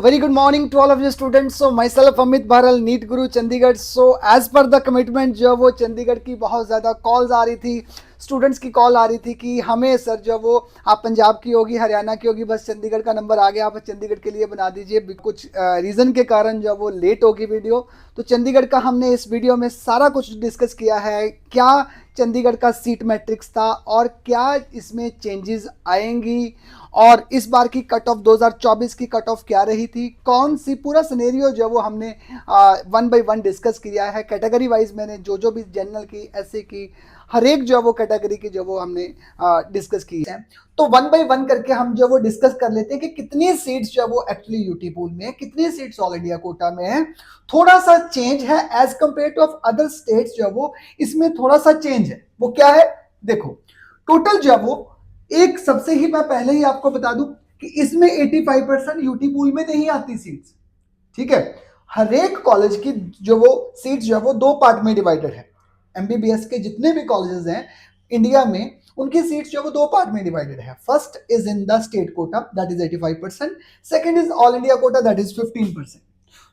Very good morning to all of you students. So myself Amit Bharal, NEET Guru Chandigarh. So as per the commitment जो वो चंडीगढ़ की बहुत ज़्यादा calls आ रही थी, स्टूडेंट्स की कॉल आ रही थी कि हमें सर जो वो आप पंजाब की होगी, हरियाणा की होगी, बस चंडीगढ़ का नंबर आ गया, आप चंडीगढ़ के लिए बना दीजिए. कुछ रीज़न के कारण जो वो लेट होगी वीडियो, तो चंडीगढ़ का हमने इस वीडियो में सारा कुछ डिस्कस किया है. क्या चंडीगढ़ का सीट मैट्रिक्स था और क्या इसमें चेंजेस आएंगी, और इस बार की कट ऑफ 2024 की कट ऑफ क्या रही थी, कौन सी पूरा सिनेरियो जो वो हमने वन बाय वन डिस्कस किया है. कैटेगरी वाइज मैंने जो भी जनरल की, एससी की, हर एक जो वो कैटेगरी की जो वो हमने डिस्कस की है. तो वन बाय वन करके हम जो वो डिस्कस कर लेते हैं कि कितनी सीट्स जो वो एक्चुअली यूटी पूल में है, कितनी सीट्स ऑल इंडिया कोटा में है. थोड़ा सा चेंज है as compare to of other states, जो वो इसमें थोड़ा सा चेंज है. वो क्या है देखो, टोटल जो वो एक सबसे ही मैं पहले ही आपको बता दूं कि इसमें 85% यूटी पूल में नहीं आती सीट्स. ठीक है, हर एक कॉलेज की जो वो सीट्स जो है वो दो पार्ट में डिवाइडेड है. एमबीबीएस के जितने भी कॉलेजेस हैं इंडिया में, उनकी सीट्स जो वो दो पार्ट में डिवाइडेड है. First is in the state quota, that is 85%. Second is all India quota, that is 15%.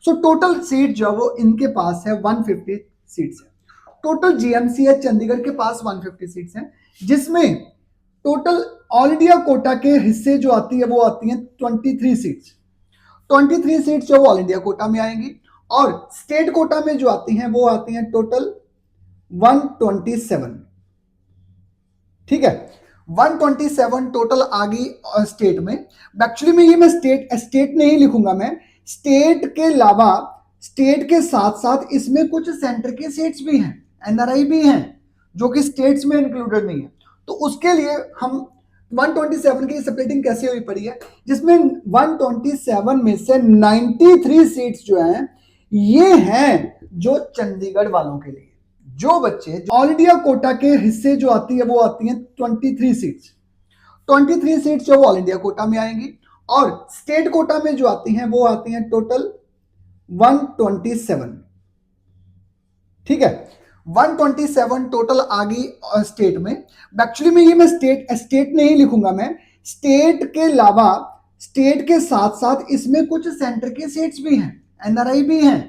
So total seat जो वो इनके पास है 150 सीट्स है. टोटल जीएमसी है चंडीगढ़ के पास 150 सीट्स हैं, जिसमें टोटल ऑल इंडिया कोटा के हिस्से जो आती है वो आती हैं 23 सीट्स. 23 सीट्स जो ऑल इंडिया कोटा में आएंगी, और स्टेट कोटा में जो आती हैं वो आती हैं टोटल 127. ठीक है, 127 टोटल आ गई स्टेट में. एक्चुअली में ये मैं स्टेट नहीं लिखूंगा, मैं स्टेट के अलावा, स्टेट के साथ साथ इसमें कुछ सेंटर की सीट्स भी हैं, एनआरआई भी हैं, जो कि स्टेट्स में इंक्लूडेड नहीं है. तो उसके लिए हम 127 की स्प्लिटिंग कैसे हुई पड़ी है, जिसमें 127 में से 93 सीट्स जो हैं ये हैं जो चंडीगढ़ वालों के लिए. जो बच्चे ऑल इंडिया कोटा के हिस्से जो आती है वो आती हैं 23 सीट्स. 23 सीट्स जो ऑल इंडिया कोटा में आएंगी, और स्टेट कोटा में जो आती हैं वो आती हैं टोटल 127. ठीक है, 127 टोटल आ गई स्टेट में. एक्चुअली में ये मैं स्टेट नहीं लिखूंगा, मैं स्टेट के अलावा, स्टेट के साथ साथ इसमें कुछ सेंटर की सीट्स भी हैं, एनआरआई भी हैं,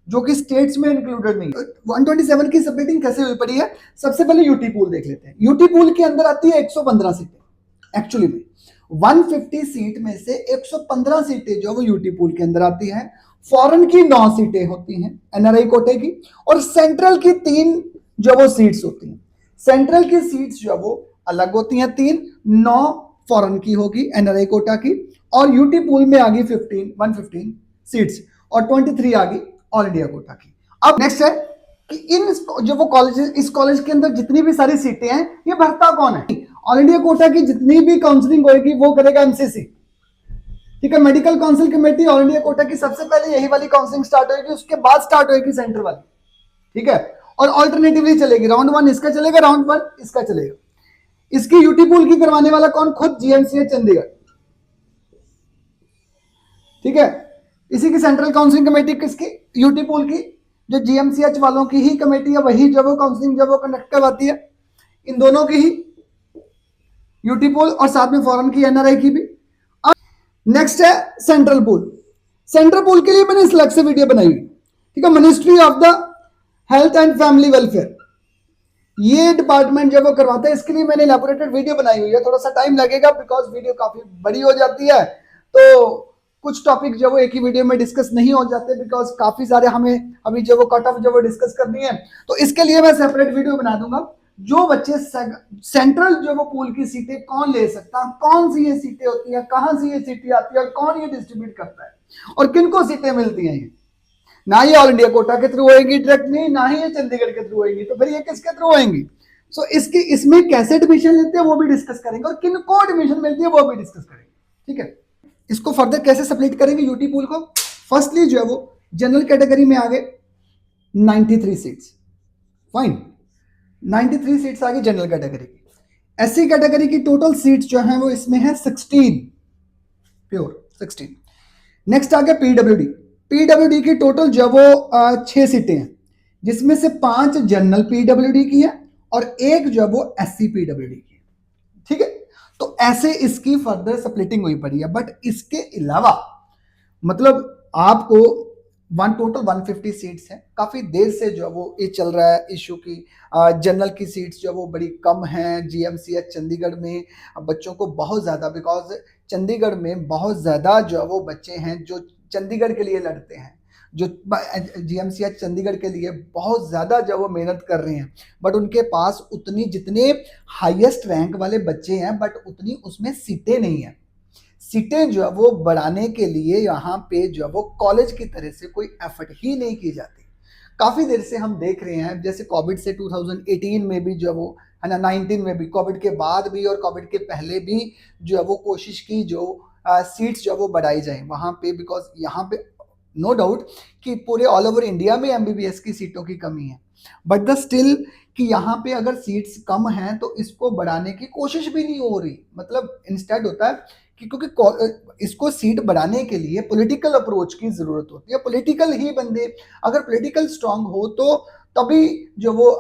जो कि स्टेट्स में इंक्लूडेड नहीं. 127 की स्प्लिटिंग कैसे हुई पड़ी है, सबसे पहले यूटी पूल देख लेते हैं. यूटी पूल के अंदर आती है 115 सीटें. एक्चुअली में 150 सीट में से 115 सीटें जो वो यूटी पूल के अंदर आती हैं. फॉरेन की 9 सीटें होती हैं एनआरआई कोटे की, और सेंट्रल की 3 जो वो सीट्स होती हैं. सेंट्रल की सीट्स जो वो अलग होती हैं 3, 9 फॉरेन की होगी एनआरआई कोटा की, और यूटी पूल में आ गई 115 सीट्स, और 23 आ गई ऑल इंडिया कोटा की. अब नेक्स्ट है कि इन जो वो कॉलेज, इस कॉलेज के अंदर जितनी भी सारी सीटें हैं ये भरता कौन है. ऑल इंडिया कोटा की जितनी भी काउंसलिंग होगी वो करेगा एमसीसी. ठीक है, medical council committee all India quota की सबसे पहले यही वाली काउंसलिंग स्टार्ट होगी, उसके बाद स्टार्ट होगी सेंटर वाली. ठीक है, और ऑल्टरनेटिवली चलेगी. राउंड 1 इसका चलेगा, राउंड 1 इसका चलेगा. इसकी यूटी पूल की करवाने वाला कौन, खुद जीएमसी है चंडीगढ़. ठीक है, इसी की सेंट्रल काउंसलिंग कमेटी किसकी, यूटी पूल की, जो जीएमसीएच वालों की ही कमेटी है, वही जब वो काउंसलिंग जब वो कंडक्ट करवाती है, इन दोनों की ही यूटी पूल, और साथ में फॉरेन की एनआरआई की भी. नेक्स्ट है सेंट्रल पूल. सेंट्रल पूल के लिए मैंने इस अलग से वीडियो बनाई हुई. ठीक है, ministry of the health and family welfare, ये डिपार्टमेंट जब वो करवाता है, इसके लिए मैंने इलैबोरेटेड वीडियो बनाई हुई है. थोड़ा सा टाइम लगेगा बिकॉज वीडियो काफी बड़ी हो जाती है, तो कुछ टॉपिक जो वो एक ही वीडियो में डिस्कस नहीं हो जाते, बिकॉज काफी सारे हमें अभी जो वो कट ऑफ जो वो डिस्कस करनी है. तो इसके लिए मैं सेपरेट वीडियो बना दूंगा. जो बच्चे सेंट्रल जो वो पूल की सीटें कौन ले सकता, कौन सी ये सीटें होती है, कहां से ये सीटें आती है, और कौन ये डिस्ट्रीब्यूट करता है, और किनको सीटें मिलती हैं. ये ना ये ऑल इंडिया कोटा के थ्रू होएगी डायरेक्ट, नहीं ना ही ये चंडीगढ़ के थ्रू होएगी, तो फिर ये किसके थ्रू होएंगी. सो इसकी इसमें कैसे एडमिशन लेते हैं वो भी डिस्कस करेंगे, और किनको एडमिशन मिलती है वो भी डिस्कस करेंगे. ठीक है, इसको फर्दर कैसे स्प्लिट करेंगे यूटी पूल को. फर्स्टली जो है वो जनरल कैटेगरी में आ गए 93 सीट्स. फाइन, 93 सीट्स आ गई जनरल कैटेगरी की. एससी कैटेगरी की टोटल सीट्स जो हैं वो इसमें है 16, प्योर 16. नेक्स्ट आ गया पीडब्ल्यूडी. पीडब्ल्यूडी की टोटल जो वो 6 सीटें हैं, जिसमें से 5 जनरल पीडब्ल्यूडी की है और एक जो वो एससी पीडब्ल्यूडी की है. ठीक है, तो ऐसे इसकी फर्दर स्प्लिटिंग हुई पड़ी है. बट इसके अलावा मतलब आपको वन टोटल 150 सीट्स हैं। काफी देर से जो है वो ये चल रहा है इशू की जनरल की सीट्स जो है वो बड़ी कम हैं जीएमसीएच चंडीगढ़ में। बच्चों को बहुत ज़्यादा, बिकॉज चंडीगढ़ में बहुत ज़्यादा जो है वो बच्चे हैं जो चंडीगढ़ के लिए लड़ते हैं, जो जीएमसीएच चंडीगढ़ के लिए बहुत ज़्यादा जो वो मेहनत कर रहे हैं, बट उनके पास उतनी, जितने हाईएस्ट रैंक वाले बच्चे हैं बट उतनी उसमें सीटें नहीं हैं। सीटें जो है वो बढ़ाने के लिए यहाँ पे जो है वो कॉलेज की तरह से कोई एफर्ट ही नहीं की जाती। काफ़ी देर से हम देख रहे हैं, जैसे कोविड से 2018 में भी जो है वो है ना, 19 में भी, कोविड के बाद भी और कोविड के पहले भी जो है वो कोशिश की जो सीट्स जो है वो बढ़ाई जाए वहाँ पे, बिकॉज यहाँ पे नो डाउट कि पूरे ऑल ओवर इंडिया में एमबीबीएस की सीटों की कमी है, बट द स्टिल कि यहाँ पे अगर सीट्स कम हैं तो इसको बढ़ाने की कोशिश भी नहीं हो रही। मतलब इंस्टेड होता है कि क्योंकि इसको सीट बढ़ाने के लिए पॉलिटिकल अप्रोच की जरूरत होती है, पॉलिटिकल ही बंदे अगर पॉलिटिकल स्ट्रांग हो तो तभी जो वो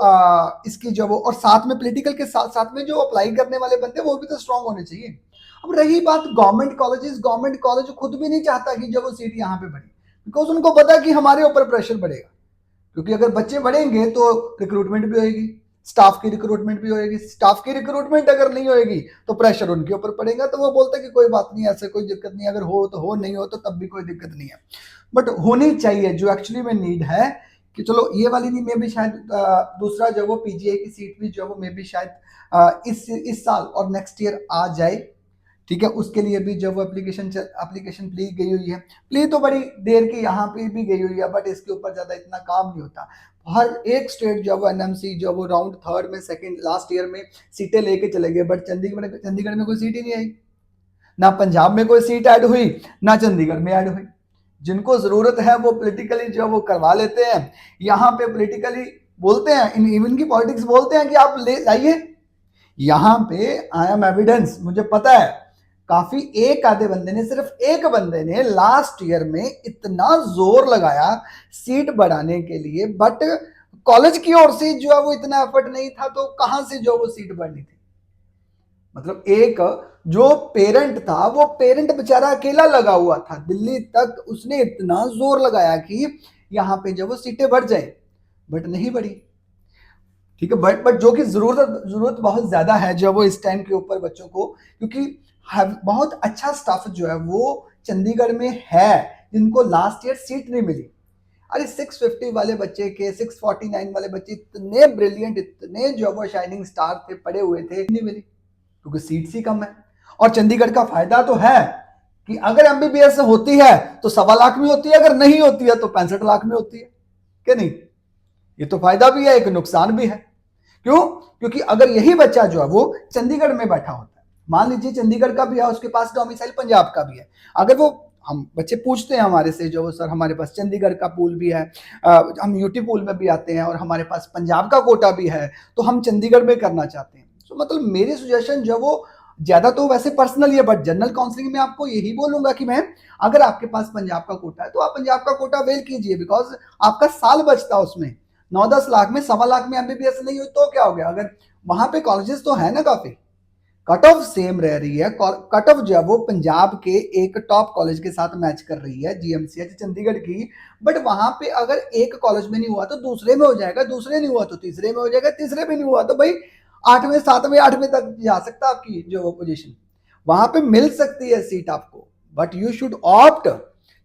इसकी जो वो, और साथ में पॉलिटिकल के साथ साथ में जो अप्लाई करने वाले बंदे वो भी तो स्ट्रांग होने चाहिए। अब रही बात गवर्नमेंट कॉलेजेस, गवर्नमेंट कॉलेज खुद भी नहीं चाहता कि जब वो सीट यहाँ पे बढ़े, बिकॉज उनको पता है कि हमारे ऊपर प्रेशर बढ़ेगा, क्योंकि अगर बच्चे बढ़ेंगे तो रिक्रूटमेंट भी होगी, स्टाफ की रिक्रूटमेंट भी होगी, स्टाफ की रिक्रूटमेंट अगर नहीं होगी तो प्रेशर उनके ऊपर पड़ेगा। तो वो बोलते हैं कि कोई बात नहीं, ऐसे कोई दिक्कत नहीं, अगर हो तो हो, नहीं हो तो तब भी कोई दिक्कत नहीं है, बट होनी चाहिए जो एक्चुअली में नीड है। कि चलो ये वाली नहीं, मे भी शायद दूसरा जो वो पीजीआई की सीट भी जो वो मे भी शायद इस साल और नेक्स्ट ईयर आ जाए, ठीक है। उसके लिए भी जब वो एप्लीकेशन प्ली गई हुई है, प्ली तो बड़ी देर की यहाँ पे भी गई हुई है, बट इसके ऊपर ज़्यादा इतना काम नहीं होता। हर एक स्टेट जो वो एनएमसी जो वो राउंड थर्ड में, सेकंड लास्ट ईयर में सीटें लेके चले गए, बट चंडीगढ़ में कोई सीट ही नहीं आई। ना पंजाब में कोई सीट ऐड हुई, ना चंडीगढ़ में ऐड हुई। जिनको जरूरत है वो पॉलिटिकली जो वो करवा लेते हैं, यहाँ पे पॉलिटिकली बोलते हैं, इवन की पॉलिटिक्स बोलते हैं कि आप ले आइए यहाँ पे, आई एम एविडेंस, मुझे पता है काफी एक आधे बंदे ने, सिर्फ एक बंदे ने लास्ट ईयर में इतना जोर लगाया सीट बढ़ाने के लिए, बट कॉलेज की ओर से जो है वो इतना एफर्ट नहीं था, तो कहां से जो वो सीट बढ़नी थी। मतलब एक जो पेरेंट था, वो पेरेंट बेचारा अकेला लगा हुआ था दिल्ली तक, उसने इतना जोर लगाया कि यहाँ पे जब वो सीटें बढ़ जाए, बट नहीं बढ़ी, ठीक है। बट जो कि जरूरत बहुत ज्यादा है जो वो इस टाइम के ऊपर बच्चों को, क्योंकि बहुत अच्छा स्टाफ जो है वो चंडीगढ़ में है, जिनको लास्ट ईयर सीट नहीं मिली। अरे 650 वाले बच्चे के 649 वाले बच्चे इतने ब्रिलियंट, इतने जो वो शाइनिंग स्टार थे, पड़े हुए थे, नहीं मिली क्योंकि सीट्स ही कम है। और चंडीगढ़ का फायदा तो है कि अगर एमबीबीएस होती है तो 1.25 लाख में होती है, अगर नहीं होती है तो 65 लाख में होती है, क्या नहीं? ये तो फायदा भी है, एक नुकसान भी है। क्यों? क्योंकि अगर यही बच्चा जो है वो चंडीगढ़ में बैठा होता है, मान लीजिए चंडीगढ़ का भी है, उसके पास डोमिसाइल पंजाब का भी है, अगर वो, हम बच्चे पूछते हैं हमारे से जो वो, सर हमारे पास चंडीगढ़ का पूल भी है, हम यूटी पूल में भी आते हैं, और हमारे पास पंजाब का कोटा भी है, तो हम चंडीगढ़ में करना चाहते हैं। तो मतलब मेरी सजेशन जो वो ज्यादा तो वैसे पर्सनल है, बट जनरल काउंसलिंग में आपको यही बोलूंगा कि मैम अगर आपके पास पंजाब का कोटा है तो आप पंजाब का कोटा वेल कीजिए, बिकॉज आपका साल बचता है उसमें। 9-10 लाख में 1.25 लाख में एमबीबीएस नहीं हुई तो क्या हो गया? अगर वहां पे कॉलेजेस तो है ना काफी, कट ऑफ सेम रह रही है, कट ऑफ जो है वो पंजाब के एक टॉप कॉलेज के साथ मैच कर रही है, जीएमसीएच चंडीगढ़ की, बट वहां पे अगर एक कॉलेज में नहीं हुआ तो दूसरे में हो जाएगा, दूसरे नहीं हुआ तो तीसरे में हो जाएगा, तीसरे में नहीं हुआ तो भाई 8वें 7वें 8वें तक जा सकता है आपकी जो वो पोजीशन, वहां पे मिल सकती है सीट आपको, बट यू शुड ऑप्ट,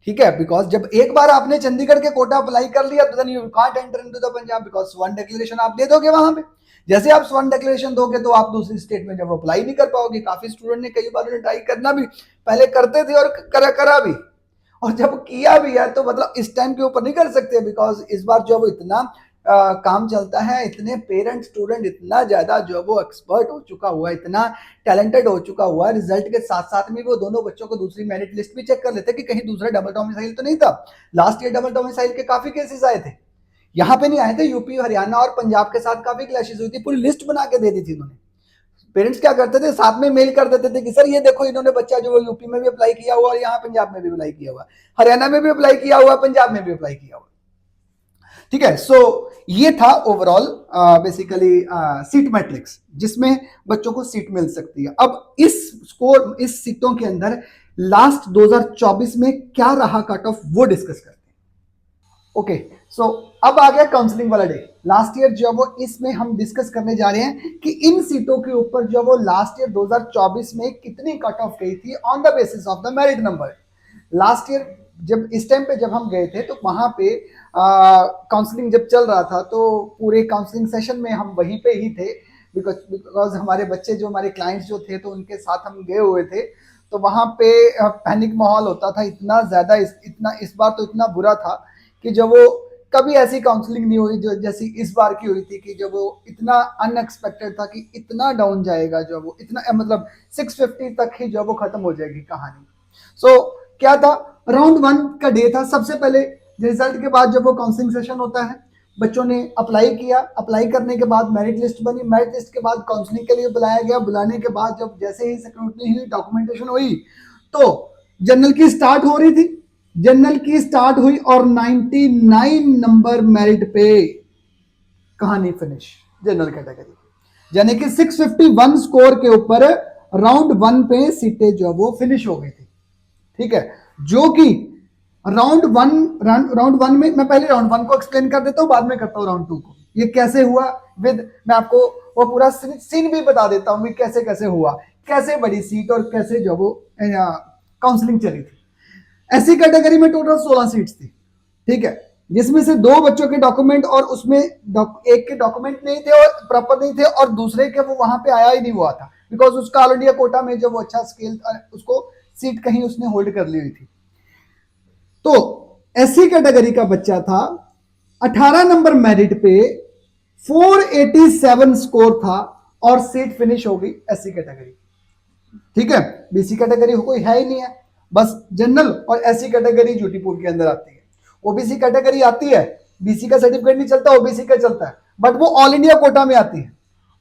ठीक है। बिकॉज जब एक बार आपने चंडीगढ़ के कोटा अप्लाई कर लिया तो then you can't enter into the Punjab, because स्वर्ण डिक्लेरेशन आप दे दोगे वहां पे, जैसे आप स्वर्ण डिक्लेरेशन दोगे तो आप दूसरी स्टेट में जब अप्लाई नहीं कर पाओगे। काफी स्टूडेंट ने कई बार ट्राई करना भी, पहले करते थे और करा भी, और जब किया भी है तो मतलब इस टाइम के ऊपर नहीं कर सकते, बिकॉज इस बार जो वो इतना काम चलता है, इतने पेरेंट स्टूडेंट इतना ज्यादा जो वो एक्सपर्ट हो चुका हुआ है, इतना टैलेंटेड हो चुका हुआ है, रिजल्ट के साथ साथ में वो दोनों बच्चों को दूसरी मेरिट लिस्ट भी चेक कर लेते कि कहीं दूसरा डबल डोमिसाइल तो नहीं था। लास्ट ईयर डबल डोमिसाइल के काफी केसेस आए थे, यहाँ पे नहीं आए थे, यूपी हरियाणा और पंजाब के साथ काफी क्लैशेस हुई थी, पूरी लिस्ट बना के दे दी थी उन्होंने। पेरेंट्स क्या करते थे, साथ में मेल कर देते थे कि सर ये देखो इन्होंने बच्चा जो यूपी में भी अप्लाई किया हुआ, और यहाँ पंजाब में भी अप्लाई किया हुआ, हरियाणा में भी अप्लाई किया हुआ, पंजाब में भी अप्लाई किया हुआ, ठीक है। सो ये था ओवरऑल बेसिकली सीट मैट्रिक्स, जिसमें बच्चों को सीट मिल सकती है। अब इस स्कोर, इस सीटों के अंदर लास्ट 2024 में क्या रहा कट ऑफ वो डिस्कस करते हैं। ओके, सो अब आ गया काउंसलिंग वाला डे। लास्ट ईयर जो वो इसमें हम डिस्कस करने जा रहे हैं कि इन सीटों के ऊपर जो वो लास्ट ईयर 2024 में कितनी कट ऑफ गई थी on the basis of the merit number. Last year जब इस टाइम पे जब हम गए थे तो वहां पे काउंसलिंग जब चल रहा था तो पूरे काउंसलिंग सेशन में हम वहीं पे ही थे, बिकॉज हमारे बच्चे जो हमारे क्लाइंट्स जो थे तो उनके साथ हम गए हुए थे। तो वहां पे पैनिक माहौल होता था इतना ज्यादा, इतना इस बार तो इतना बुरा था कि जब वो कभी ऐसी काउंसलिंग नहीं हुई जो जैसी इस बार की हुई थी, कि जब वो इतना अनएक्सपेक्टेड था कि इतना डाउन जाएगा, जो वो इतना मतलब 650 तक ही जो वो खत्म हो जाएगी कहानी। सो क्या था, राउंड 1 का डे था। सबसे पहले रिजल्ट के बाद जब वो काउंसलिंग सेशन होता है, बच्चों ने अप्लाई किया, अप्लाई करने के बाद मेरिट लिस्ट बनी, मेरिट लिस्ट के बाद काउंसलिंग के लिए बुलाया गया, बुलाने के बाद जब जैसे ही स्क्रूटनी हुई, डॉक्यूमेंटेशन हुई, तो जनरल की स्टार्ट हो रही थी। जनरल की स्टार्ट हुई और 99 नंबर मेरिट पे कहानी फिनिश जनरल कैटेगरी, यानी कि 651 स्कोर के ऊपर राउंड 1 पे सीटें जो वो फिनिश हो गई थी। ठीक है, जो कि राउंड वन में, मैं पहले राउंड 1 को एक्सप्लेन कर देता हूं, बाद में करता हूं राउंड 2 को, ये कैसे हुआ विद, मैं आपको वो पूरा सीन भी बता देता हूं कि कैसे कैसे हुआ, कैसे बड़ी सीट और कैसे जो वो काउंसलिंग चली थी। ऐसी कैटेगरी में टोटल 16 सीट्स थी। ठीक है, जिसमें से 2 बच्चों के डॉक्यूमेंट और उसमें एक के डॉक्यूमेंट नहीं थे और प्रॉपर नहीं थे, और दूसरे के वो वहां पे आया ही नहीं हुआ था, बिकॉज उसका ऑल इंडिया कोटा में जो वो अच्छा स्केल, उसको सीट कहीं उसने होल्ड कर ली हुई थी। तो एससी कैटेगरी का बच्चा था, 18 नंबर मेरिट पे 487 स्कोर था और सीट फिनिश हो गई एससी कैटेगरी। ठीक है, बीसी कैटेगरी कोई है ही नहीं है, बस जनरल और एससी कैटेगरी ड्यूटी पूल के अंदर आती है। ओबीसी कैटेगरी आती है, बीसी का सर्टिफिकेट नहीं चलता, ओबीसी का चलता है, बट वो ऑल इंडिया कोटा में आती है।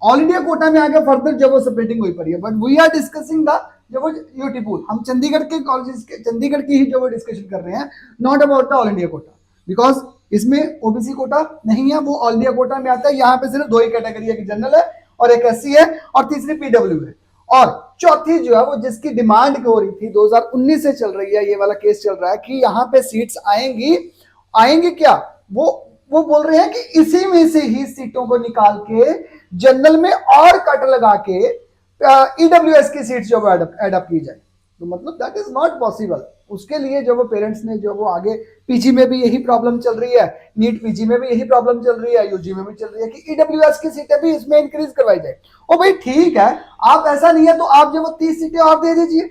ऑल इंडिया कोटा में आगे फर्दर जब वो सेपरेटिंग हुई पड़ी है, but we are discussing the जो वो यूटी पूल, हम चंडीगढ़ के कॉलेजेस के, चंडीगढ़ की ही जो वो डिस्कशन कर रहे हैं, not about the all India quota, because इसमें ओबीसी कोटा नहीं है, वो ऑल इंडिया कोटा में आता है। यहाँ पे सिर्फ 2 ही कैटेगरी है, जनरल है और एक एससी है और तीसरी पीडब्ल्यू है, और चौथी जो है वो जिसकी डिमांड हो रही थी 2019 से चल रही है, ये वाला केस चल रहा है कि यहाँ पे सीट्स आएंगी। आएंगी क्या, वो बोल रहे हैं कि इसी में से ही सीटों को निकाल के जनरल में और कट लगा के ईडब्ल्यूएस की सीट्स जो एडअप की जाए। तो मतलब दैट इज नॉट पॉसिबल। उसके लिए जो वो पेरेंट्स ने जो वो आगे, पीजी में भी यही प्रॉब्लम चल रही है, नीट पीजी में भी यही प्रॉब्लम चल रही है, यूजी में भी चल रही है कि ईडब्ल्यूएस की सीटें भी इसमें इंक्रीज करवाई जाए। ओ भाई ठीक है, आप ऐसा नहीं है तो आप जो वो 30 सीटें और दे दीजिए,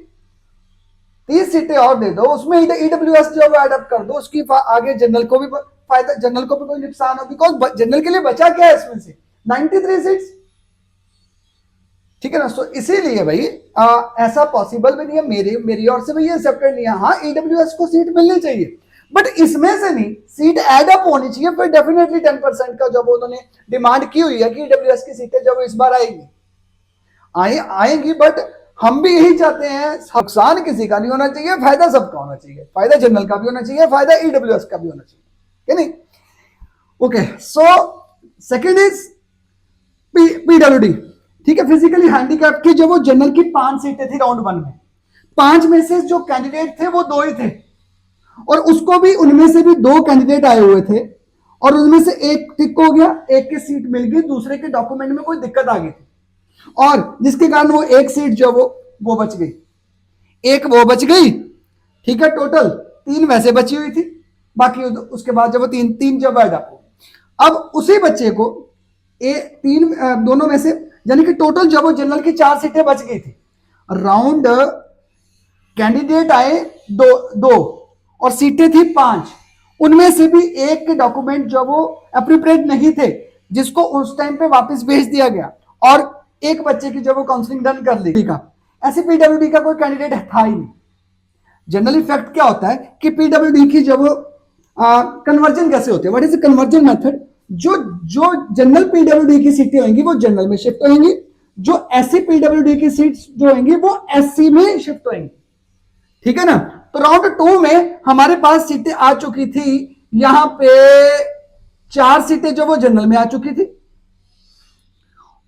30 सीटें और दे दो, उसमें ईडब्ल्यूएस जो वो एडअप कर दो, उसकी आगे जनरल को भी फायदा, जनरल को भी कोई नुकसान हो, बिकॉज जनरल के लिए बचा क्या है इसमें से 93 सीट्स। ठीक है ना, सो इसीलिए भाई ऐसा पॉसिबल भी नहीं है, मेरी ओर से भी ये एक्सेप्टेड नहीं है। हाँ, ईडब्ल्यूएस को सीट मिलनी चाहिए, बट इसमें से नहीं, सीट एडअप होनी चाहिए, फिर डेफिनेटली 10% का जब उन्होंने डिमांड की हुई है कि ईडब्ल्यूएस की सीटें जब इस बार आएंगी, बट हम भी यही चाहते हैं, नुकसान किसी का नहीं होना चाहिए, फायदा सबका होना चाहिए, फायदा जनरल का भी होना चाहिए, फायदा ईडब्ल्यूएस का भी होना चाहिए, क्या नहीं। Okay, so second is PWD. ठीक है, फिजिकली हैंडीकैप की जो वो जनरल की 5 सीटें थी राउंड 1 में, 5 में से जो कैंडिडेट थे वो 2 ही थे, और उसको भी उनमें से भी 2 कैंडिडेट आए हुए थे, और उनमें से एक टिक हो गया, एक की सीट मिल गई, दूसरे के डॉक्यूमेंट में कोई दिक्कत आ गई थी, और जिसके कारण वो एक सीट जो वो बच गई, एक वो बच गई। ठीक है, टोटल 3 वैसे बची हुई थी, बाकी उसके बाद जब वो तीन जब एडअप हो, अब उसी बच्चे को दोनों में से, यानी कि टोटल जब वो जनरल की 4 सीटें बच गई थी, राउंड कैंडिडेट आए दो और सीटें थी 5, उनमें से भी एक के डॉक्यूमेंट जो वो अप्रोप्रिएट नहीं थे, जिसको उस टाइम पे वापस भेज दिया गया, और एक बच्चे की जब वो काउंसलिंग डन कर ली। ऐसे पीडब्ल्यूडी का कोई कैंडिडेट था ही नहीं। जनरली फैक्ट क्या होता है कि पीडब्ल्यूडी की जब कन्वर्जन कैसे होते हैं, what is the conversion method, जो जनरल पीडब्ल्यूडी की सीटें होंगी वो जनरल में शिफ्ट होंगी, जो एससी पीडब्ल्यूडी की सीट्स जो होंगी वो एससी में शिफ्ट होंगी। ठीक है ना, तो राउंड 2 में हमारे पास सीटें आ चुकी थी, यहां पे 4 सीटें जो वो जनरल में आ चुकी थी,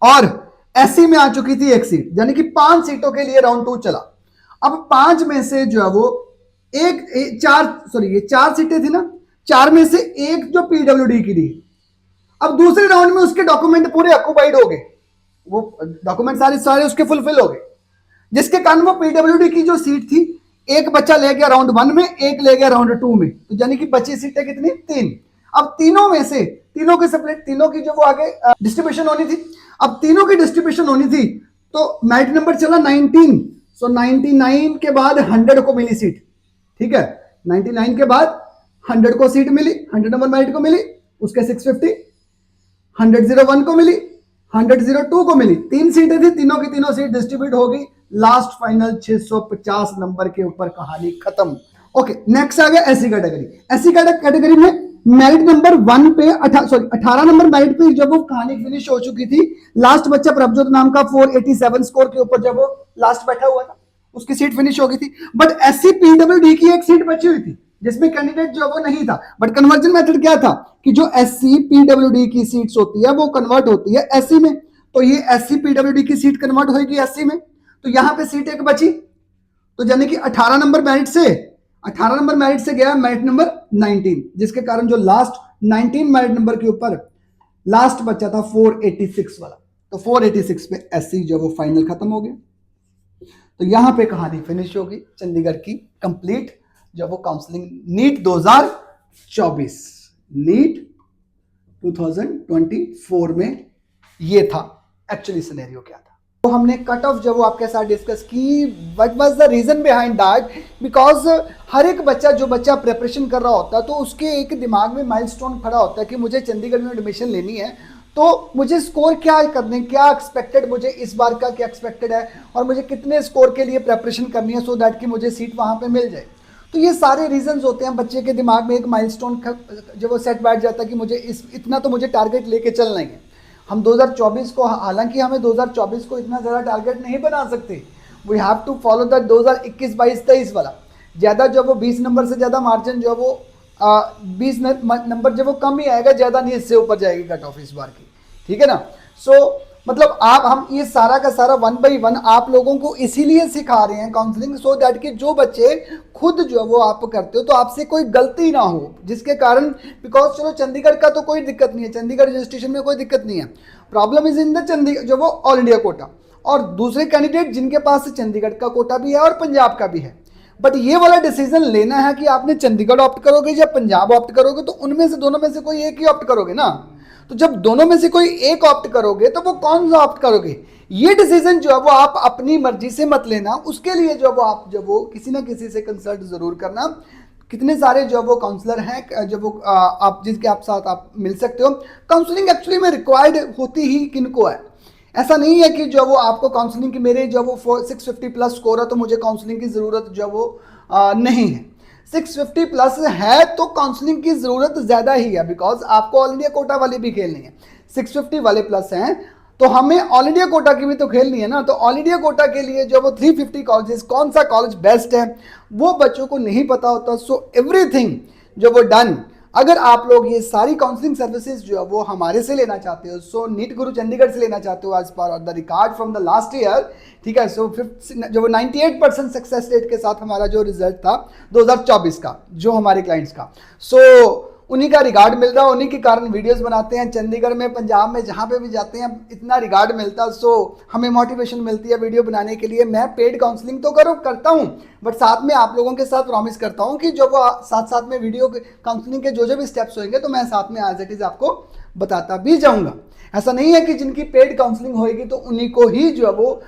और एससी में आ चुकी थी 1 सीट, यानी कि 5 सीटों के लिए राउंड 2 चला। अब 5 में से जो है वो ये 4 सीटें थी ना, 4 में से एक जो पीडब्ल्यूडी की थी, अब दूसरे राउंड में उसके डॉक्यूमेंट पूरे ऑक्यूपाइड हो गए, वो डॉक्यूमेंट सारे उसके फुलफिल हो गए, जिसके कारण वो पीडब्ल्यूडी की जो सीट थी, एक बच्चा ले गया राउंड 1 में, एक ले गया राउंड 2 में, तो यानी कि बची सीटें कितनी, 3। अब तीनों में से तीनों की सेपरेट, तीनों की जो वो आगे डिस्ट्रीब्यूशन होनी थी, अब तीनों की डिस्ट्रीब्यूशन होनी थी, तो मेरिट नंबर चला 19, सो 99 के बाद 100 को मिली सीट, ठीक है, 99 के बाद 100 को सीट मिली, 100 नंबर मेरिट को मिली, उसके 650, 100 को मिली, 100 को मिली, 3 सीटें थी, तीनों की तीनों सीट डिस्ट्रीब्यूट हो गई, लास्ट फाइनल 650 नंबर के ऊपर कहानी खत्म। ओके, नेक्स्ट आ गया एससी कैटेगरी। एससी कैटेगरी में मेरिट नंबर 1 पे 18 नंबर मेरिट पे जब वो कहानी फिनिश हो चुकी थी, लास्ट बच्चा प्रभजोत नाम का 487 स्कोर के ऊपर जब वो लास्ट बैठा हुआ था, उसकी सीट फिनिश हो गई थी। बट एससी पीडब्ल्यूडी की एक सीट बची हुई थी जिसमें कैंडिडेट जो वो नहीं था, बट कन्वर्जन मेथड क्या था कि जो एससी पीडब्ल्यूडी की सीट्स होती है वो कन्वर्ट होती है एससी में, तो ये एससी पीडब्ल्यूडी की सीट कन्वर्ट होगी एससी में, तो यहां पे सीट एक बची, तो यानी कि 18 नंबर मेरिट से गया मेरिट नंबर 19, जिसके कारण जो लास्ट 19 मेरिट नंबर के ऊपर लास्ट बच्चा था 486 वाला, तो 486 पे एससी जो वो फाइनल खत्म हो गया। तो यहां पे कहानी फिनिश होगी चंडीगढ़ की कंप्लीट जब वो काउंसलिंग नीट 2024 नीट 2024 में ये था एक्चुअली सिनेरियो क्या था। तो हमने कट ऑफ जब वो आपके साथ डिस्कस की, what was the reason behind that, because हर एक बच्चा जो बच्चा प्रिपरेशन कर रहा होता है तो उसके एक दिमाग में माइलस्टोन खड़ा होता है कि मुझे चंडीगढ़ में एडमिशन लेनी है, तो मुझे स्कोर क्या करने, क्या एक्सपेक्टेड मुझे इस बार का क्या एक्सपेक्टेड है और मुझे कितने स्कोर के लिए प्रिपरेशन करनी है सो दैट कि मुझे सीट वहाँ पे मिल जाए। तो ये सारे रीजंस होते हैं, बच्चे के दिमाग में एक माइलस्टोन जब वो सेट बैठ जाता है कि मुझे इतना तो मुझे टारगेट लेके चलना है। हम 2024 को, हालांकि हमें 2024 को इतना ज़्यादा टारगेट नहीं बना सकते, we have to follow the 2021, 22, 23 वाला, ज़्यादा जो वो 20 नंबर से ज़्यादा मार्जिन जो वो 20 नंबर जब वो कम ही आएगा, ज़्यादा नहीं इससे ऊपर जाएगी कट ऑफ इस बार की, ठीक है ना। सो मतलब हम ये सारा का सारा 1 by 1 आप लोगों को इसीलिए सिखा रहे हैं काउंसलिंग, सो दैट कि जो बच्चे खुद जो वो आप करते हो तो आपसे कोई गलती ना हो, जिसके कारण, बिकॉज चलो चंडीगढ़ का तो कोई दिक्कत नहीं है, चंडीगढ़ रजिस्ट्रेशन में कोई दिक्कत नहीं है, problem is in the Chandigarh जो वो ऑल इंडिया कोटा, और दूसरे कैंडिडेट जिनके पास चंडीगढ़ का कोटा भी है और पंजाब का भी है। बट ये वाला डिसीजन लेना है कि आपने चंडीगढ़ ऑप्ट करोगे या पंजाब ऑप्ट करोगे, तो उनमें से दोनों में से कोई एक ही ऑप्ट करोगे ना। तो जब दोनों में से कोई एक ऑप्ट करोगे तो वो कौन सा ऑप्ट करोगे, ये डिसीजन जो है वो आप अपनी मर्जी से मत लेना, उसके लिए जो वो आप जो वो किसी ना किसी से कंसल्ट जरूर करना। कितने सारे जो वो काउंसलर हैं जो वो आप जिनके आप साथ आप मिल सकते हो। काउंसलिंग एक्चुअली में रिक्वायर्ड होती ही किनको है, ऐसा नहीं है कि जो वो आपको काउंसलिंग की मेरे जो वो 650 प्लस स्कोर है तो मुझे काउंसलिंग की ज़रूरत जो वो नहीं है। 650 प्लस है तो काउंसलिंग की ज़रूरत ज़्यादा ही है, बिकॉज आपको ऑल इंडिया कोटा वाली भी खेलनी है। 650 वाले प्लस हैं तो हमें ऑल इंडिया कोटा की भी तो खेलनी है ना। तो ऑल इंडिया कोटा के लिए जो वो 350 कॉलेजेस, कौन सा कॉलेज बेस्ट है वो बच्चों को नहीं पता होता। सो एवरीथिंग जो वो डन, अगर आप लोग ये सारी काउंसलिंग सर्विसेज जो है वो हमारे से लेना चाहते हो, सो नीट गुरु चंडीगढ़ से लेना चाहते हो as per the record from the last year, ठीक है। सो जो वो 98% सक्सेस रेट के साथ हमारा जो रिजल्ट था 2024 का जो हमारे क्लाइंट्स का, सो उन्हीं का रिगार्ड मिल रहा है, उन्हीं के कारण वीडियोस बनाते हैं। चंडीगढ़ में, पंजाब में, जहाँ पे भी जाते हैं इतना रिगार्ड मिलता है, सो हमें मोटिवेशन मिलती है वीडियो बनाने के लिए। मैं पेड काउंसलिंग तो करता हूँ, बट साथ में आप लोगों के साथ प्रॉमिस करता हूँ कि जो वो साथ साथ में वीडियो काउंसलिंग के जो भी स्टेप्स होंगे तो मैं साथ में एज इट इज़ आपको बताता भी जाऊँगा। ऐसा नहीं है कि जिनकी पेड काउंसलिंग होएगी तो उन्हीं को ही जो है वो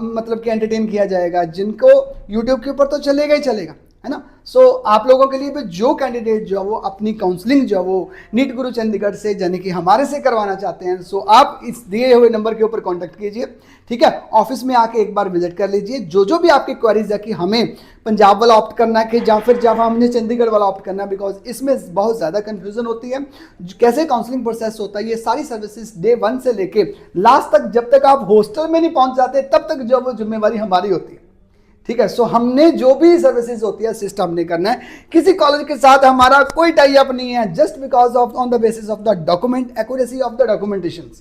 मतलब कि एंटरटेन किया जाएगा, जिनको यूट्यूब के ऊपर तो चलेगा ही चलेगा, है ना। सो आप लोगों के लिए भी जो कैंडिडेट जो वो अपनी काउंसलिंग जो वो नीट गुरु चंडीगढ़ से यानी कि हमारे से करवाना चाहते हैं, सो आप इस दिए हुए नंबर के ऊपर कांटेक्ट कीजिए, ठीक है। ऑफिस में आके एक बार विजिट कर लीजिए। जो भी आपकी क्वेरीज है कि हमें पंजाब वाला ऑप्ट करना है कि या फिर जब हमने चंडीगढ़ वाला ऑप्ट करना है, बिकॉज इसमें बहुत ज़्यादा कन्फ्यूजन होती है कैसे काउंसलिंग प्रोसेस होता है। ये सारी सर्विसेज डे 1 से लेके लास्ट तक, जब तक आप हॉस्टल में नहीं पहुंच जाते तब तक जो वो जिम्मेवारी हमारी होती है, ठीक है। सो हमने जो भी सर्विसेज होती है सिस्टम हमने करना है। किसी कॉलेज के साथ हमारा कोई टाई अप नहीं है, just because of on the basis of the document accuracy of the documentation.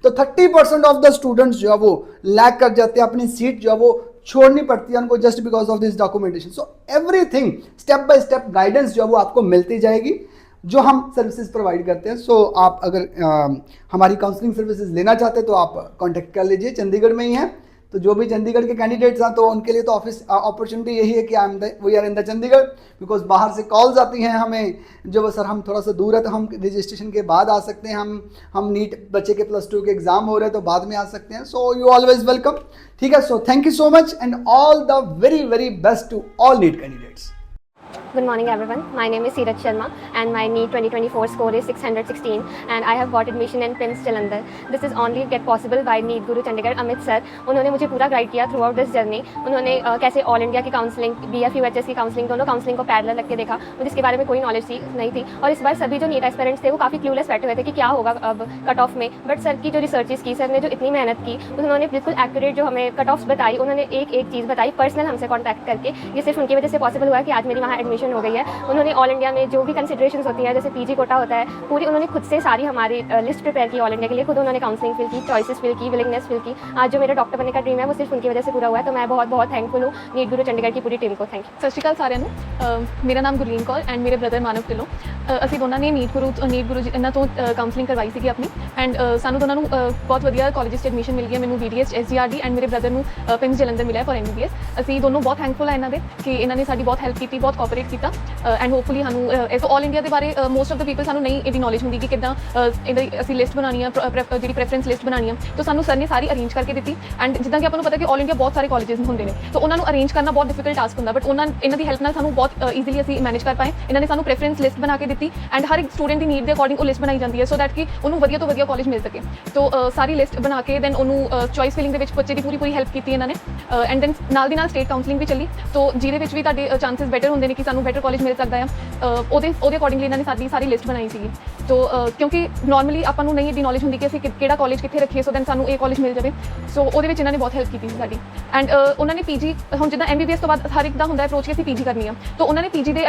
तो 30% ऑफ द स्टूडेंट्स जो है वो लैक कर जाते हैं, अपनी सीट जो है वो छोड़नी पड़ती है उनको just because of this documentation. So everything step by step guidance जो है वो आपको मिलती जाएगी जो हम सर्विसेज प्रोवाइड करते हैं। सो आप अगर हमारी काउंसलिंग सर्विसेज लेना चाहते हैं तो आप कांटेक्ट कर लीजिए, चंडीगढ़ में ही हैं। तो जो भी चंडीगढ़ के कैंडिडेट्स हैं तो उनके लिए तो ऑफिस अपॉर्चुनिटी यही है कि we are in the Chandigarh, because बाहर से कॉल्स आती हैं हमें जो सर हम थोड़ा सा दूर है तो हम रजिस्ट्रेशन के बाद आ सकते हैं, हम नीट बच्चे के +2 के एग्जाम हो रहे हैं तो बाद में आ सकते हैं। So you always welcome. ठीक है, so thank you so much and all the very very best to all NEET candidates. Good morning everyone. My name is Seeraj Sharma and my NEET 2024 score is 616 and I have got admission in PIMS Jalandhar. This is only get possible by NEET Guru Chandigarh Amit sir. उन्होंने मुझे पूरा guide किया through out this journey. उन्होंने कैसे all India की counselling, BF-UHS की counselling, दोनों counselling को पैरेलल रख के देखा। मुझे इसके बारे में कोई नॉलेज नहीं थी और इस बार सभी जो नीट एस्पिरेंट्स थे वो काफ़ी क्लूलेस बैठे हुए थे कि क्या होगा अब कट ऑफ में। बट सर की जो रिसर्चेस की, सर ने जो इतनी मेहनत की, उन्होंने बिल्कुल एक्यूरेट जो हमें कट ऑफ्स बताई, उन्होंने एक एक चीज़ बताई पर्सनल हमसे कॉन्टैक्ट करके। ये सिर्फ उनकी वजह से पॉसिबल हुआ कि आज मेरी वहाँ एडमिशन हो गई है। उन्होंने ऑल इंडिया में जो भी कंसिडरेशंस होती है, जैसे पीजी कोटा होता है, पूरी उन्होंने खुद से सारी हमारी लिस्ट प्रिपेयर की ऑल इंडिया के लिए। खुद उन्होंने काउंसलिंग फिल की, चॉइसेस फिल की, विलिंगनेस फिल की। आज जो मेरा डॉक्टर बनने का ड्रीम है वो सिर्फ उनकी वजह से पूरा हुआ है। तो मैं बहुत बहुत थैंकफुल हूँ नीट गुरु चंडीगढ़ की पूरी टीम को। Thank you. ਸਤਿ ਸ਼੍ਰੀ ਅਕਾਲ ਸਾਰਿਆਂ ਨੂੰ। ਮੇਰਾ ਨਾਮ ਗੁਰਲੀਨ ਕੌਰ ਐਂਡ ਮੇਰੇ ਬ੍ਰਦਰ ਮਾਨਵ ਢਿੱਲੋਂ। ਅਸੀਂ ਦੋਨਾਂ ਨੇ ਨੀਟ ਗੁਰੂ ਜੀ ਇਹਨਾਂ ਤੋਂ ਕਾਉਂਸਲਿੰਗ ਕਰਵਾਈ ਸੀਗੀ ਆਪਣੀ ਐਂਡ ਸਾਨੂੰ ਦੋਨਾਂ ਨੂੰ ਬਹੁਤ ਵਧੀਆ ਕਾਲਜਿਸ 'ਚ ਐਡਮਿਸ਼ਨ ਮਿਲ ਗਈ ਹੈ। ਮੈਨੂੰ BDH SGRD ਐਂਡ ਮੇਰੇ ਬ੍ਰਦਰ ਨੂੰ PIMS ਜਲੰਧਰ ਮਿਲਿਆ ਫॉर MBBS। ਅਸੀਂ ਦੋਨੋਂ ਬਹੁਤ ਥੈਂਕਫੁਲ ਆ ਇਹਨਾਂ ਦੇ ਕਿ ਇਹਨਾਂ ਨੇ ਸਾਡੀ ਬਹੁਤ ਹੈਲਪ ਕੀਤੀ, ਬਹੁਤ ਕੋਆਪਰੇਟ ਕੀਤਾ ਐਂਡ ਹੋਪਫੁਲੀ ਸਾਨੂੰ ਇਸ ਆਲ ਇੰਡੀਆ ਦੇ ਬਾਰੇ ਮੋਸਟ ਆਫ ਦ ਪੀਪਲ ਸਾਨੂੰ ਨਹੀਂ ਇਹਦੀ ਨੌਲੇਜ ਹੁੰਦੀ ਕਿ ਕਿੱਦਾਂ ਇਹਦੀ ਅਸੀਂ ਲਿਸਟ ਬਣਾਉਣੀ ਆ, ਜਿਹੜੀ ਪ੍ਰੈਫਰੈਂਸ ਲਿਸਟ ਬਣਾਉਣੀ ਆ। ਤਾਂ ਸਾਨੂੰ ਸਰ ਨੇ ਸਾਰੀ ਅਰੇਂਜ ਕਰਕੇ ਦਿੱਤੀ ਐਂਡ ਜਿੱਦਾਂ ਕਿ ਆਪਾਂ ਨੂੰ ਪਤਾ ਕਿ ਆਲ ਇੰਡੀਆ ਬਹੁਤ ਸਾਰੇ ਕਾਲਜਿਸ ਹੁੰਦੇ ਨੇ, ਤਾਂ ਉਹਨਾਂ ਨੂੰ ਅਰੇਂਜ ਕਰਨਾ ਬਹੁਤ ਡਿਫਿਕਲਟ ਟਾਸਕ ਹੁੰਦਾ, ਬਟ ਇਹਨਾਂ ਦੀ ਹੈਲਪ ਨਾਲ ਸਾਨੂੰ ਬਹੁਤ ਈਜ਼ੀਲੀ ਅਸੀਂ ਮੈਨੇਜ ਕਰ ਪਾਏ। ਇਹਨਾਂ ਨੇ ਸਾਨੂੰ ਪ੍ਰੈਫਰੈਂਸ ਲਿਸਟ ਬਣਾ ਕੇ ਦਿੱਤੀ ਐਂਡ ਹਰ ਇੱਕ ਸਟੂਡੈਂਟ ਦੀ ਨੀਡ ਦੇ ਅਕੋਰਡਿੰਗ ਉਹ ਲਿਸਟ ਬਣਾਈ ਜਾਂਦੀ ਹੈ ਸੋ ਦੈਟ ਕਿ ਉਹਨੂੰ ਵਧੀਆ ਤੋਂ ਵਧੀਆ ਕਾਲਜ ਮਿਲ ਸਕੇ। ਤਾਂ ਸਾਰੀ ਲਿਸਟ ਬਣਾ ਕੇ ਦੈਨ ਉਹਨੂੰ ਚੋਇਸ ਫਿਲਿੰਗ ਦੇ ਵਿੱਚ ਬੱਚੇ ਦੀ ਪੂਰੀ ਹੈਲਪ ਕੀਤੀ ਇਹਨਾਂ ਨੇ ਐਂਡ ਦੈਨ ਨਾਲ ਦੀ ਨਾਲ ਸਟੇਟ ਕਾਉਂਸਲਿੰਗ ਵੀ ਚੱਲੀ, ਤਾਂ ਜਿਹਦੇ ਵਿੱਚ ਵੀ ਤੁਹਾਡੇ ਚਾਂਸਸ ਬੈਟਰ ਹੁੰਦੇ ਨੇ ਕਿ ਸਾਨੂੰ ਬੈਟਰ ਕਾਲਜ ਮਿਲ ਸਕਦਾ ਆ। ਉਹਦੇ ਅਕੋਰਡਿੰਗਲੀ ਇਹਨਾਂ ਨੇ ਸਾਰੀ ਲਿਸਟ ਬਣਾਈ ਸੀਗੀ। ਤਾਂ ਕਿਉਂਕਿ ਨੋਰਮਲੀ ਆਪਾਂ ਨੂੰ ਨਹੀਂ ਇਹਦੀ ਨੌਲੇਜ ਹੁੰਦੀ ਕਿ ਅਸੀਂ ਕਿਹੜਾ ਕਾਲਜ ਕਿੱਥੇ ਰੱਖੀਏ, ਸੋ ਦੈਨ ਸਾਨੂੰ ਇਹ ਕਾਲਜ ਮਿਲ ਜਾਵੇ। ਸੋ ਉਹਦੇ ਵਿੱਚ ਇਹਨਾਂ ਨੇ ਬਹੁਤ ਹੈਲਪ ਕੀਤੀ ਸੀ ਸਾਡੀ ਐਂਡ ਉਹਨਾਂ ਨੇ PG ਹੁਣ ਜਿੱਦਾਂ MBBS ਤੋਂ ਬਾਅਦ ਹਰ ਇੱਕ ਦਾ ਹੁੰਦਾ ਅਪਰੋਚ ਕਿ ਅਸੀਂ PG ਕਰਨੀ ਆ, ਤਾਂ ਉਹਨਾਂ ਨੇ PG ਦੇ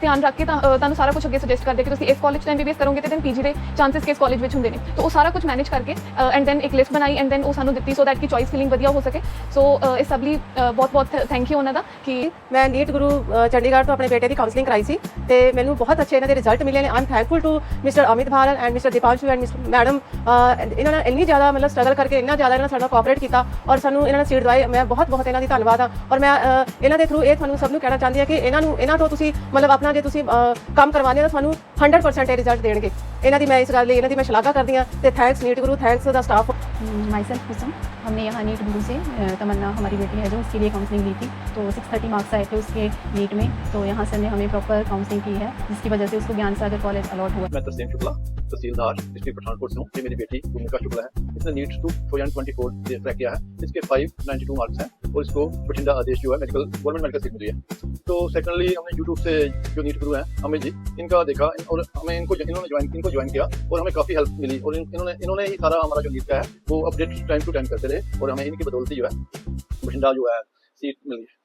ਧਿਆਨ ਰੱਖ ਕੇ ਤੁਹਾਨੂੰ ਸਾਰਾ ਕੁਝ ਅੱਗੇ ਸੁਜੈਸਟ ਕਰਦੇ ਕਿ ਤੁਸੀਂ ਇਸ ਕਾਲਜ ਤੋਂ MBBS ਕਰੋਗੇ ਤੇ ਦੈਨ PG ਦੇ ਚਾਂਸਸ ਕਿਸ ਕਾਲਜ ਵਿੱਚ ਹੁੰਦੇ ਨੇ। ਤਾਂ ਉਹ ਸਾਰਾ ਕੁਝ ਮੈਨੇਜ ਕਰਕੇ ਐਂਡ ਦੈਨ ਇੱਕ ਲਿਸਟ ਬਣਾਈ ਐਂਡ ਦੈਨ ਉਹ ਸਾਨੂੰ ਦਿੱਤੀ ਸੋ ਦੈਟ ਕਿ ਚੋਇਸ ਫਿਲਿੰਗ ਵਧੀਆ ਹੋ ਸਕੇ। ਸੋ ਇਸ ਸਭ ਲਈ ਬਹੁਤ ਥੈਂਕ ਯੂ ਉਹਨਾਂ ਦਾ ਕਿ ਮੈਂ ਨੀਟ ਗੁਰੂ ਚੰਡੀਗੜ੍ਹ ਤੋਂ ਆਪਣੇ ਬੇਟੇ ਦੀ ਕਾਉਂਸਲਿੰਗ ਕਰਾਈ ਸੀ ਤੇ ਮੈਨੂੰ ਬਹੁਤ ਅੱਛੇ ਇਹਨਾਂ ਦੇ ਰਿਜ਼ਲਟ ਮਿਲੇ ਨੇ। I am thankful to mister Amit Bharal and mister Deepanshu and mister madam. ਇਹਨਾਂ ਨੇ ਇੰਨੀ ਜ਼ਿਆਦਾ ਮਤਲਬ ਸਟਰਗਲ ਕਰਕੇ ਇੰਨਾ ਜ਼ਿਆਦਾ ਇਹਨਾਂ ਸਾਡਾ ਕੋਆਪਰੇਟ ਕੀਤਾ ਔਰ ਸਾਨੂੰ ਇਹਨਾਂ ਨੇ ਸੀਟ ਦਵਾਈ। ਮੈਂ ਬਹੁਤ ਇਹਨਾਂ ਦੀ ਧੰਨਵਾਦ ਆ ਔਰ ਮੈਂ ਇਹਨਾਂ ਦੇ ਥਰੂ ਇਹ ਤੁਹਾਨੂੰ ਸਭ ਨੂੰ ਕਹਿਣਾ ਚਾਹੁੰਦੀ ਹਾਂ ਕਿ ਇਹਨਾਂ ਤੋਂ ਤੁਸੀਂ ਮਤਲਬ ਆਪਣਾ ਜੇ ਤੁਸੀਂ ਕੰਮ ਕਰਵਾਉਂਦੇ ਹੋ ਤਾਂ ਤੁਹਾਨੂੰ 100% ਇਹ ਰਿਜ਼ਲਟ ਦੇਣਗੇ। ਇਹਨਾਂ ਦੀ ਮੈਂ ਇਸ ਗੱਲ ਲਈ ਇਹਨਾਂ ਦੀ ਮੈਂ ਸ਼ਲਾਘਾ ਕਰਦੀ ਹਾਂ ਤੇ thanks NEET Guru, thanks the staff. Myself Kusum, हमने यहाँ नीट गुरु से तमन्ना हमारी बेटी है जो उसके लिए काउंसलिंग ली थी, तो 630 मार्क्स आए थे उसके नीट में, तो यहाँ सर ने हमें प्रॉपर काउंसलिंग की है जिसकी वजह से उसको ज्ञान सागर कॉलेज अलॉट हुआ। मैं तरसेम शुक्ला तहसीलदार डिस्ट्रिक्ट पठानकोट से हूँ। ये मेरी बेटी भूमिका शुक्ला है, इसने नीट 2024 क्रैक किया है। इसके 592 मार्क्स हैं और इसको बठिंडा आदेश जो है मेडिकल गवर्नमेंट मेडिकल सीट मिली है। तो सेकेंडली हमने यूट्यूब से जो नीट गुरु हैं अमित जी, इनका देखा और हमें इन्होंने ज्वाइन किया और हमें काफ़ी हेल्प मिली और इन्होंने ही सारा हमारा जो नीट का है वो अपडेट टाइम टू टाइम करते रहे और हमें इनकी बदौलत जो है बठिंडा जो है सीट मिली है।